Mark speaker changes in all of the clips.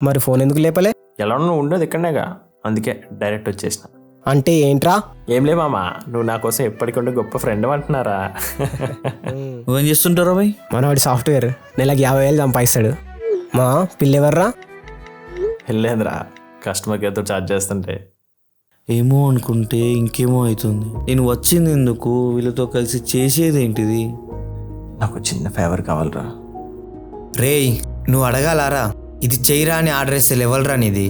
Speaker 1: మరి ఫోన్ ఎందుకు లేపలే?
Speaker 2: ఎలా నువ్వు ఉండేది ఇక్కడనేగా, అందుకే డైరెక్ట్ వచ్చేసిన.
Speaker 1: అంటే ఏంట్రా?
Speaker 2: ఏం లే మామ, నువ్వు నా కోసం ఎప్పటికంటే గొప్ప ఫ్రెండ్ అంటున్నారా?
Speaker 3: నువ్వేం చేస్తుంటారా భయ్?
Speaker 1: మనవాడి సాఫ్ట్వేర్ నెలకి 50,000 సంపాదిస్తాడు. మా పిల్లెవర్రా?
Speaker 2: వెళ్ళేంద్రా, కస్టమర్ కేర్తో ఛార్జ్ చేస్తుంటే.
Speaker 3: ఏమో అనుకుంటే ఇంకేమో అవుతుంది. నేను వచ్చింది ఎందుకు, వీళ్ళతో కలిసి చేసేది ఏంటిది?
Speaker 2: నాకు చిన్న ఫేవర్ కావాలరా.
Speaker 4: రేయ్, నువ్వు అడగాలారా? ఇది చెయ్యరా అని ఆర్డర్ వేస్తే లెవెల్రా నీది.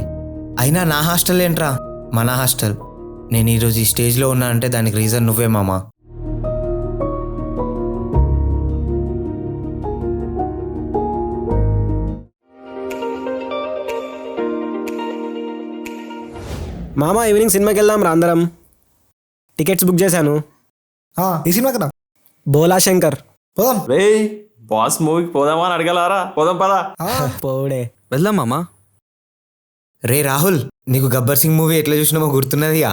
Speaker 4: అయినా నా హాస్టల్ ఏంట్రా, మన హాస్టల్. నేను ఈరోజు ఈ స్టేజ్లో ఉన్నానంటే దానికి రీజన్ నువ్వే మామా.
Speaker 1: మామ ఈవినింగ్ సినిమాకి వెళ్దాం రా అందరం. టికెట్స్ బుక్ చేశాను.
Speaker 5: ఈ సినిమా కదా
Speaker 1: బోలా శంకర్.
Speaker 5: పోదాం.
Speaker 2: రే, బాస్ మూవీకి పోదామా అని అడగలారా? పోదాం పదా.
Speaker 1: పోడే.
Speaker 3: వెళ్దాం మామా.
Speaker 4: రే రాహుల్, నీకు గబ్బర్ సింగ్ మూవీ ఎట్లా చూసినామో గుర్తున్నదిగా?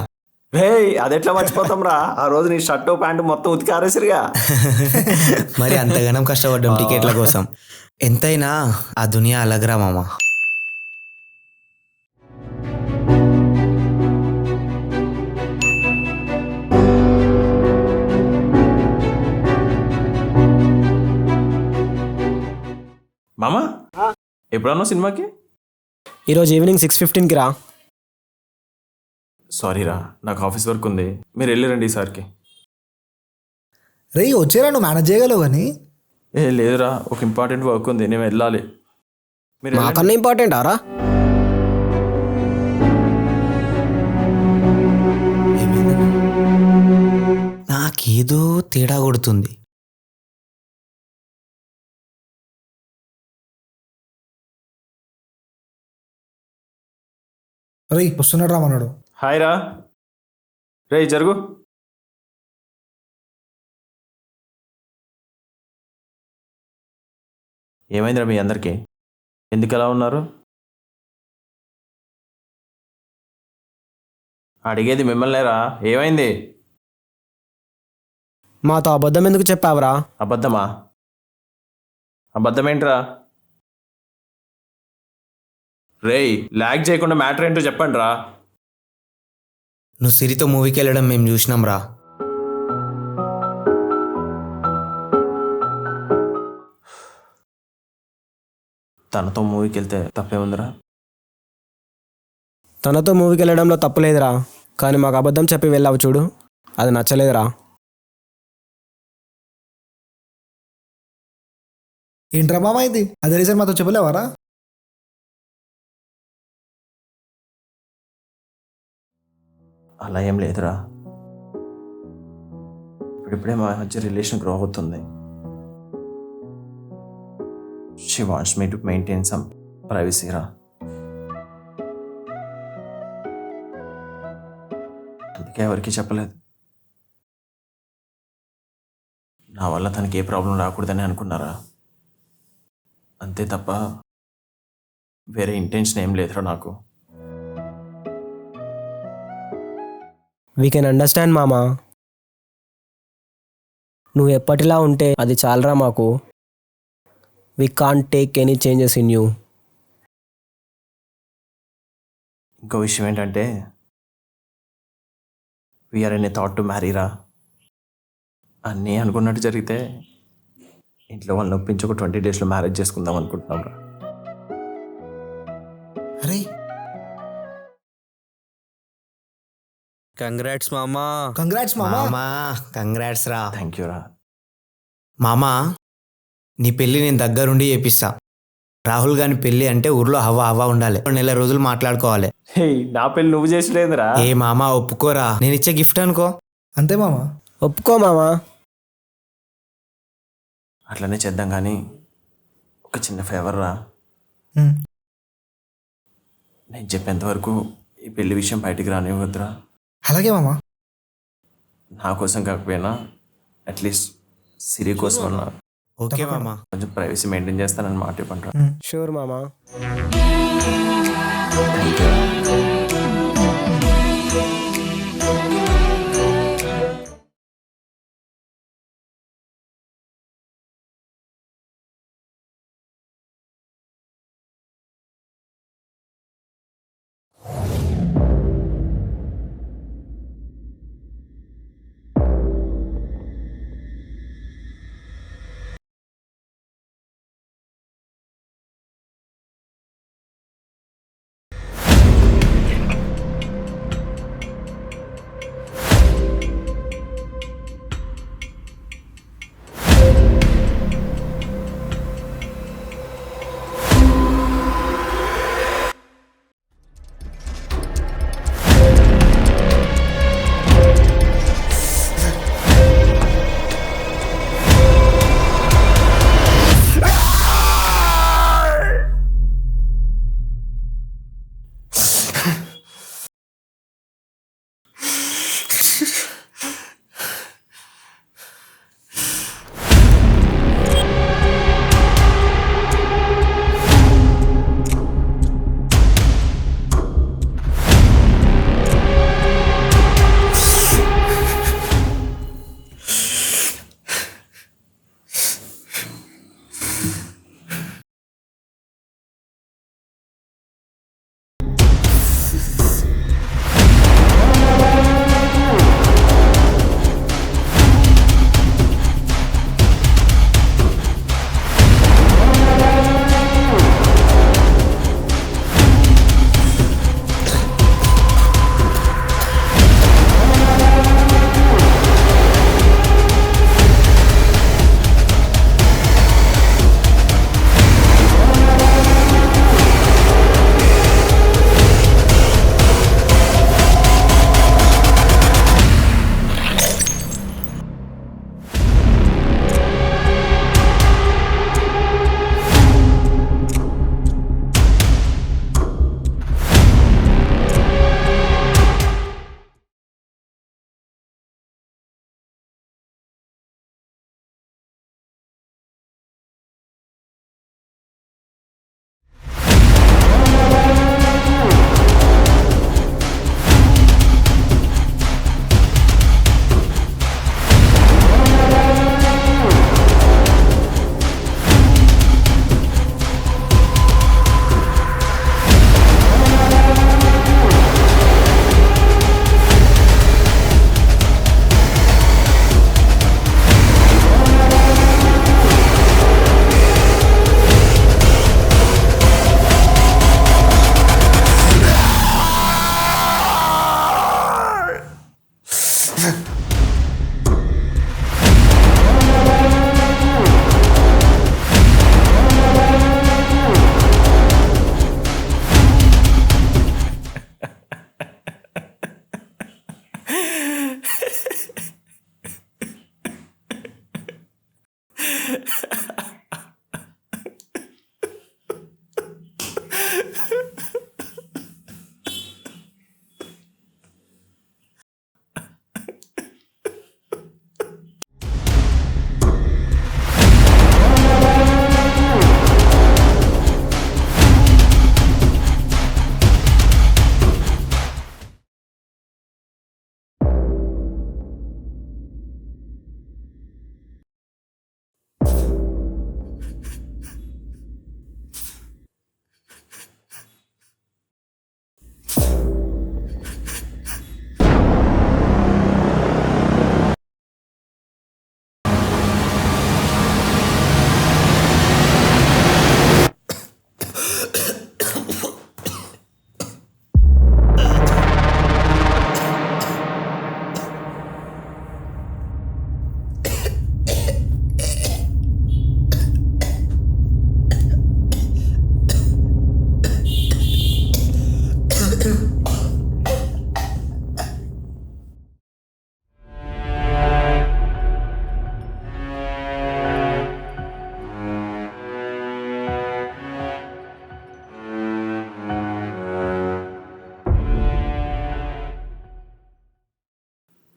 Speaker 2: రే, అదెట్లా మర్చిపోతాం రా, ఆ రోజు నీ షర్టు ప్యాంటు మొత్తం ఉతికి ఆరేసిరిగా.
Speaker 4: మరి అంతగానం కష్టపడ్డాం టికెట్ల కోసం. ఎంతైనా ఆ దునియా అలగరా మామా.
Speaker 2: మామ, ఎప్పుడన్నా సినిమాకి?
Speaker 1: ఈరోజు ఈవినింగ్ 6:15కి రా.
Speaker 2: సారీ రా, నాకు ఆఫీస్ వర్క్ ఉంది, మీరు వెళ్ళిరండి ఈసారికి.
Speaker 5: రే వచ్చేరా, నువ్వు మేనేజ్ చేయగలవు కానీ.
Speaker 2: ఏ లేదురా, ఒక ఇంపార్టెంట్ వర్క్ ఉంది, నేను వెళ్ళాలి. మీరు వెళ్ళండి.
Speaker 1: మాకన్నా ఇంపార్టెంట్ ఆరా?
Speaker 4: నాకేదో తేడా కొడుతుంది.
Speaker 5: రే వస్తున్నాడు రా మనోడు.
Speaker 2: హాయ్ రా. రే జరుగు. ఏమైందిరా మీ అందరికీ? ఎందుకు ఎలా ఉన్నారు? అడిగేది మిమ్మల్నేరా, ఏమైంది?
Speaker 1: మాతో అబద్ధం ఎందుకు చెప్పావురా?
Speaker 2: అబద్ధమా? అబద్ధం ఏంట్రా? రేయ్, లాగ్ చేయకుండా మ్యాటర్ ఏంటో చెప్పండి రా.
Speaker 4: నువ్వు సిరితో మూవీకి వెళ్ళడం మేము చూసినాం రా.
Speaker 2: తనతో మూవీకి వెళ్తే తప్పేముందిరా?
Speaker 1: తనతో మూవీకి వెళ్ళడంలో తప్పులేదురా, కానీ మాకు అబద్ధం చెప్పి వెళ్ళావు చూడు, అది నచ్చలేదురా.
Speaker 5: ఏంట్రా మామ ఇది? అదే రీజన్ మాతో చెప్పలేవారా?
Speaker 2: అలా ఏం లేదురా, ఇప్పుడిప్పుడే మా మధ్య రిలేషన్ గ్రో అవుతుంది. She wants me to maintain some privacy రా. అందుకే ఎవరికి చెప్పలేదు. నా వల్ల తనకి ఏ ప్రాబ్లం రాకూడదని అనుకున్నారా? అంతే తప్ప వేరే ఇంటెన్షన్ ఏం లేదురా నాకు.
Speaker 1: వీ కెన్ అండర్స్టాండ్ మామా. నువ్వు ఎప్పటిలా ఉంటే అది చాలరా మాకు. We can't take any changes in you.
Speaker 2: ఇంకో విషయం ఏంటంటే, we are in a thought to మ్యారీరా. అన్నీ అనుకున్నట్టు జరిగితే ఇంట్లో వాళ్ళని ఒప్పించి ఒక 20 daysలో మ్యారేజ్ చేసుకుందాం అనుకుంటున్నాం రా.
Speaker 5: అరే
Speaker 3: కంగ్రాట్స్ మామా.
Speaker 5: కంగ్రాట్స్ మామా.
Speaker 4: మామా కంగ్రాట్స్ రా.
Speaker 2: థ్యాంక్ యూ రా.
Speaker 4: మామా, నీ పెళ్ళి నేను దగ్గరుండి చేపిస్తా. రాహుల్ గాని పెళ్ళి అంటే ఊర్లో హవా హవా ఉండాలి. 2 నెలల రోజులు మాట్లాడుకోవాలి.
Speaker 2: హే, నా పెళ్ళి నువ్వు చేసలేదురా.
Speaker 4: ఏ మామా ఒప్పుకోరా, నేను ఇచ్చే గిఫ్ట్ అనుకో.
Speaker 5: అంతే మామా.
Speaker 1: ఒప్పుకో మామా.
Speaker 2: అట్లనే చేద్దాం, కానీ ఒక చిన్న ఫేవర్ రా. నేను చెప్పేంత వరకు ఈ పెళ్లి విషయం బయటికి రానివ్వద్దురా.
Speaker 5: అలాగే మామా.
Speaker 2: నా కోసం కాకపోయినా అట్లీస్ట్ సిరి కోసం అన్నా
Speaker 4: ఓకే మామా.
Speaker 2: కొంచెం ప్రైవసీ మెయింటైన్ చేస్తానని మాట ఇవ్వండి రా.
Speaker 1: షూర్ మామా.
Speaker 2: Thank you.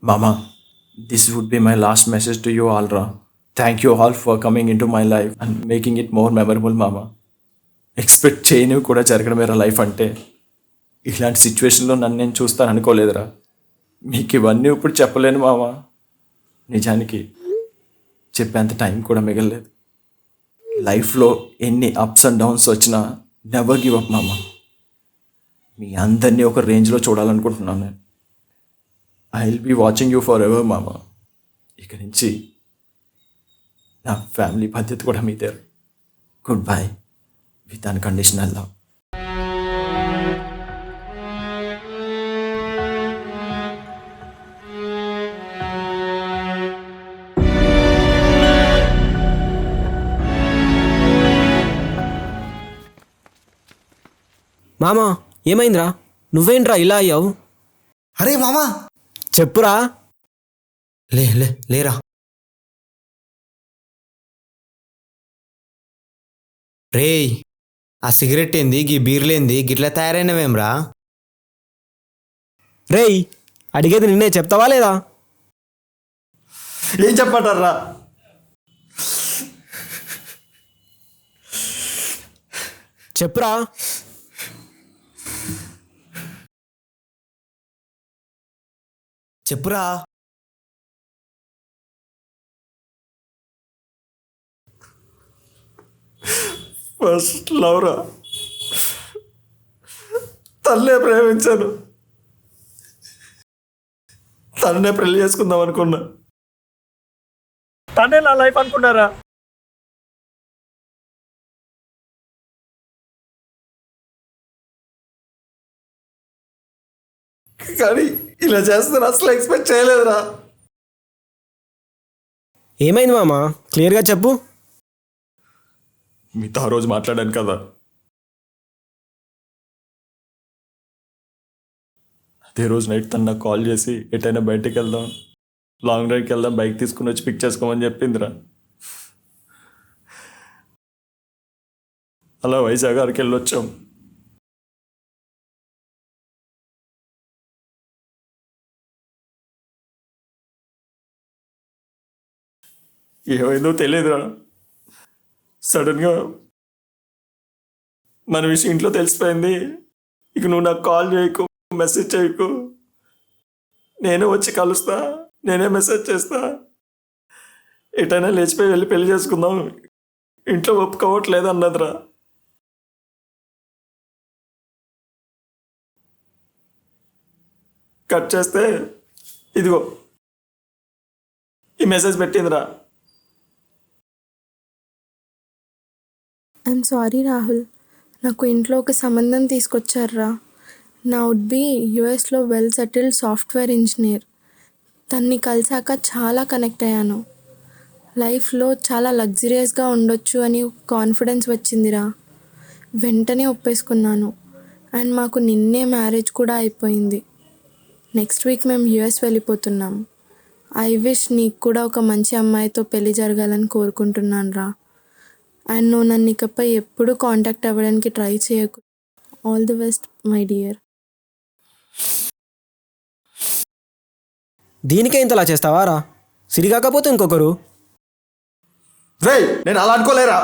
Speaker 2: Mama, this would be my last message to you all, Ra. Thank you all for coming into my life and making it more memorable, Mama. Expect చేయనివి కూడా జరగడమేరా life అంటే. ఇలాంటి సిచ్యువేషన్లో నన్ను నేను చూస్తాను అనుకోలేదురా. మీకు ఇవన్నీ ఇప్పుడు చెప్పలేను మామ. నిజానికి చెప్పేంత టైం కూడా మిగలలేదు. లైఫ్లో ఎన్ని అప్స్ అండ్ డౌన్స్ వచ్చినా నెవర్ గివ్ అప్ మామ. మీ అందరినీ ఒక రేంజ్లో చూడాలనుకుంటున్నాను నేను. I will be watching you forever మామ. ఇక నుంచి నా ఫ్యామిలీ బాధ్యత కూడా మీదే. Goodbye with unconditional love.
Speaker 1: మామా ఏమైందిరా? నువ్వేంట్రా ఇలా అయ్యావు?
Speaker 5: అరే మామా,
Speaker 1: చెప్పురా.
Speaker 4: లేరా రేయ్, ఆ సిగరెట్ ఏంది, గీ బీర్లేంది, గిట్లా తయారైనవేమ్రా?
Speaker 1: రేయ్, అడిగేది నిన్నే, చెప్తావా లేదా?
Speaker 2: ఏం చెప్పంటారా?
Speaker 1: చెప్పురా.
Speaker 4: చెప్పురా.
Speaker 2: ఫస్ట్ లవ్ రా. తన్నే ప్రేమించాను, తన్నే పెళ్లి చేసుకుందాం అనుకున్నా. తనే నా లైఫ్ అనుకున్నారా? కానీ ఇలా చేస్తాను అసలు ఎక్స్పెక్ట్ చేయలేదురా.
Speaker 1: ఏమైంది మామా? క్లియర్గా చెప్పు.
Speaker 2: మీతో ఆ రోజు మాట్లాడాను కదా, అదే రోజు నైట్ తను నాకు కాల్ చేసి ఎటైనా బయటికి వెళ్దాం, లాంగ్ డ్రైవ్కి వెళ్దాం, బైక్ తీసుకుని వచ్చి పిక్ చేసుకోమని చెప్పిందిరా. అలా వైజాగ్ వరకు వెళ్ళొచ్చాం. ఏమైందో తెలియదురా. సడన్గా మన విషయం ఇంట్లో తెలిసిపోయింది. ఇక నువ్వు నాకు కాల్ చేయకు, మెసేజ్ చేయకు, నేనే వచ్చి కలుస్తా, నేనే మెసేజ్ చేస్తా, ఎటైనా లేచిపోయి వెళ్ళి పెళ్లి చేసుకుందాం, ఇంట్లో ఒప్పుకోవట్లేదు అన్నదిరా. కట్ చేస్తే ఇదిగో ఈ మెసేజ్ పెట్టిందిరా.
Speaker 6: ఐఎమ్ సారీ రాహుల్, నాకు ఇంట్లో ఒక సంబంధం తీసుకొచ్చారా. నా వుడ్ బి యుఎస్లో వెల్ సెటిల్డ్ సాఫ్ట్వేర్ ఇంజనీర్. తన్ని కలిసాక చాలా కనెక్ట్ అయ్యాను. లైఫ్లో చాలా లగ్జరియస్గా ఉండొచ్చు అని కాన్ఫిడెన్స్ వచ్చిందిరా. వెంటనే ఒప్పేసుకున్నాను. అండ్ మాకు నిన్నే మ్యారేజ్ కూడా అయిపోయింది. నెక్స్ట్ వీక్ మేము యుఎస్ వెళ్ళిపోతున్నాం. ఐ విష్ నీకు కూడా ఒక మంచి అమ్మాయితో పెళ్లి జరగాలని కోరుకుంటున్నాను రా. అండ్ నువ్వు నన్ను ఇకపై ఎప్పుడూ కాంటాక్ట్ అవ్వడానికి ట్రై చేయకు. All the best my dear.
Speaker 1: దీనికే ఇంతలా చేస్తావా రా? సిరి కాకపోతే ఇంకొకరు.
Speaker 2: రేయ్, నేను అలా అనుకోలేరా.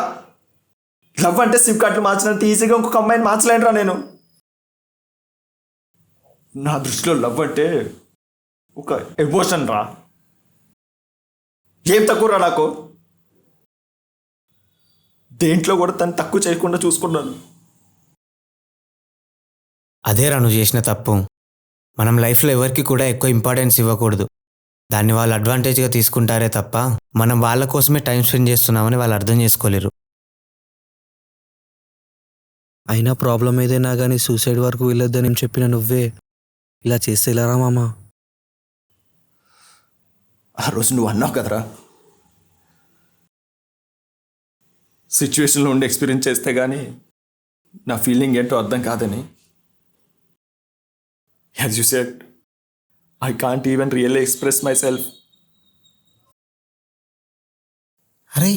Speaker 2: లవ్ అంటే సిమ్ కార్డులు మార్చినంత ఈజీగా ఇంకొక అమ్మాయిని మార్చలేనురా నేను. నా దృష్టిలో లవ్ అంటే ఒక ఎమోషన్ రా. ఏం తక్కువరా నాకు. దేంట్లో కూడా తను తక్కువ చేయకుండా చూసుకున్నాను.
Speaker 4: అదేరా నువ్వు చేసిన తప్పు. మనం లైఫ్లో ఎవరికి కూడా ఎక్కువ ఇంపార్టెన్స్ ఇవ్వకూడదు. దాన్ని వాళ్ళు అడ్వాంటేజ్గా తీసుకుంటారే తప్ప మనం వాళ్ళ కోసమే టైం స్పెండ్ చేస్తున్నామని వాళ్ళు అర్థం చేసుకోలేరు.
Speaker 3: అయినా ప్రాబ్లం ఏదైనా కానీ సూసైడ్ వరకు వెళ్ళొద్దని చెప్పిన నువ్వే ఇలా చేస్తే ఎలారా మామా?
Speaker 2: ఆ రోజు నువ్వు అన్నావు కదరా, సిచ్యువేషన్లో ఉండి ఎక్స్పీరియన్స్ చేస్తే కానీ నా ఫీలింగ్ ఏంటో అర్థం కాదని. As you said, I can't even really express my self.
Speaker 5: అరే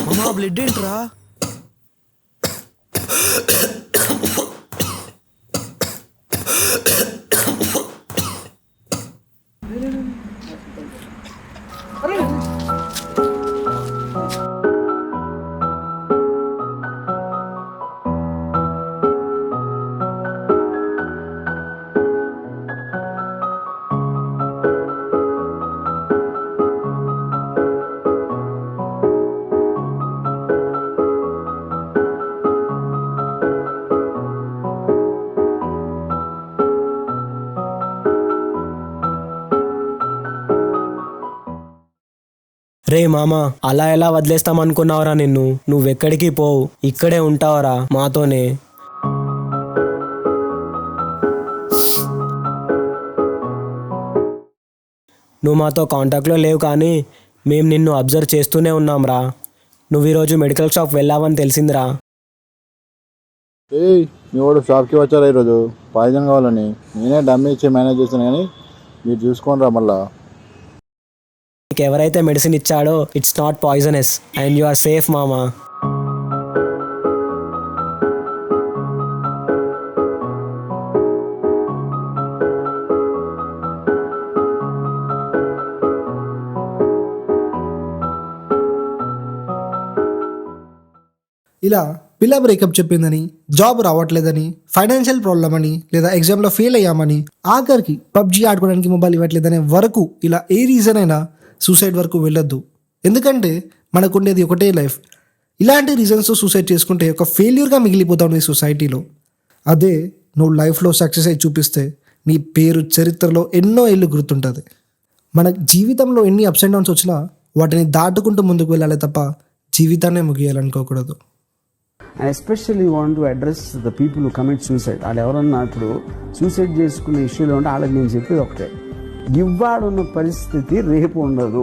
Speaker 3: మామా బ్లడ్ ఏంట్రా?
Speaker 1: రే మామా, అలా ఎలా వదిలేస్తామనుకున్నావురా నిన్ను? నువ్వెక్కడికి పోవు, ఇక్కడే ఉంటావురా మాతోనే. నువ్వు మాతో కాంటాక్ట్లో లేవు కానీ మేము నిన్ను అబ్జర్వ్ చేస్తూనే ఉన్నాంరా. నువ్వు ఈరోజు మెడికల్ షాప్ వెళ్ళావని తెలిసిందిరా.
Speaker 7: ఏయ్, మీ వాడు షాప్కి వచ్చారా ఈరోజు పాయిజన్ కావాలని? నేనే డమ్మీ ఇచ్చి మేనేజ్ చేశాను కానీ మీరు చూసుకోనరా మళ్ళా.
Speaker 1: నీకు ఎవరైతే మెడిసిన్ ఇచ్చాడో it's not poisonous and you are safe మామా.
Speaker 5: ఇలా పిల్ల బ్రేకప్ చెప్పిందని, జాబ్ రావట్లేదని, ఫైనాన్షియల్ ప్రాబ్లం అని, లేదా ఎగ్జామ్లో ఫెయిల్ అయ్యామని, ఆఖరికి పబ్జీ ఆడుకోవడానికి మొబైల్ ఇవ్వట్లేదనే వరకు ఇలా ఏ రీజన్ అయినా సూసైడ్ వరకు వెళ్ళొద్దు. ఎందుకంటే మనకు ఉండేది ఒకటే లైఫ్. ఇలాంటి రీజన్స్తో సూసైడ్ చేసుకుంటే ఒక ఫెయిల్యూర్గా మిగిలిపోతావు ఈ సొసైటీలో. అదే నువ్వు లైఫ్లో సక్సెస్ అయి చూపిస్తే నీ పేరు చరిత్రలో ఎన్నో ఏళ్ళు గుర్తుంటుంది. మన జీవితంలో ఎన్ని అప్స్ అండ్ డౌన్స్ వచ్చినా వాటిని దాటుకుంటూ ముందుకు వెళ్ళాలి తప్ప జీవితాన్నే ముగియాలనుకోకూడదు.
Speaker 8: And especially want to address the people who commit suicide. వాళ్ళు ఎవరన్నా ఇప్పుడు సూసైడ్ చేసుకునే ఇష్యూలో ఉంటే వాళ్ళకి నేను చెప్పేది ఒకటే, ఇవాడున్న పరిస్థితి రేపు ఉండదు,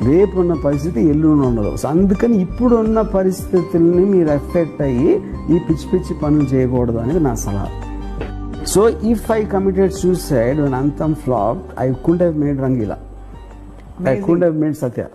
Speaker 8: రేపు ఉన్న పరిస్థితి ఎల్లుండి ఉండదు. సో అందుకని ఇప్పుడున్న పరిస్థితుల్ని మీరు ఎఫెక్ట్ అయ్యి ఈ పిచ్చి పిచ్చి పనులు చేయకూడదు అనేది నా సలహా. So if I committed suicide when Anthem flopped, I couldn't have made Rangila. I couldn't have made Satya.